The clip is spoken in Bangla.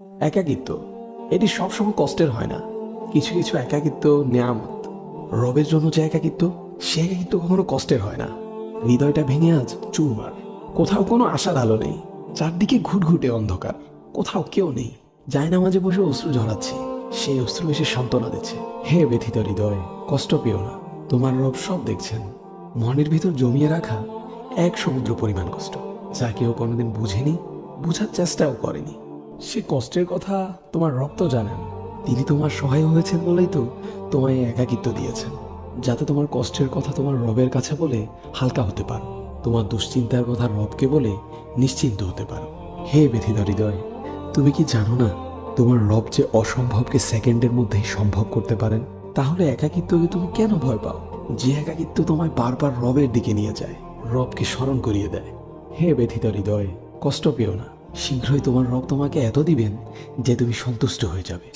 একাকিত্ব এটি সবসময় কষ্টের হয় না। কিছু কিছু একাকিত্ব নেয়ামত। রবের জন্য যে একাকিত্ব, সে একাকিত্ব কখনো কষ্টের হয় না। হৃদয়টা ভেঙে আজ চুরমার। কোথাও কোনো আশার আলো নেই, চারদিকে ঘুটঘুটে অন্ধকার। কোথাও কেউ নেই। জায়নামাজে বসে অশ্রু ঝরাচ্ছি, সেই অশ্রু এসে সান্ত্বনা দিচ্ছে। হে ব্যথিত হৃদয়, কষ্ট পেও না, তোমার রব সব দেখছেন। মনের ভিতর জমিয়ে রাখা এক সমুদ্র পরিমাণ কষ্ট, যা কেউ কোনোদিন বুঝেনি, বুঝার চেষ্টাও করেনি। সে কষ্টের কথা তোমার রব তো জানেন। তিনি তোমার সহায় হয়েছেন বলেই তো তোমায় এই একাকিত্ব দিয়েছেন, যাতে তোমার কষ্টের কথা তোমার রবের কাছে বলে হালকা হতে পারো, তোমার দুশ্চিন্তার কথা রবকে বলে নিশ্চিন্ত হতে পারো। হে ব্যথিত হৃদয়, তুমি কি জানো না তোমার রব যে অসম্ভবকে সেকেন্ডের মধ্যেই সম্ভব করতে পারেন? তাহলে একাকিত্বকে তুমি কেন ভয় পাও? যে একাকিত্ব তোমায় বারবার রবের দিকে নিয়ে যায়, রবকে স্মরণ করিয়ে দেয়। হে ব্যথিত হৃদয়, কষ্ট পেও না। শীঘ্রই তোমার রব তোমাকে এত দিবেন যে তুমি সন্তুষ্ট হয়ে যাবে।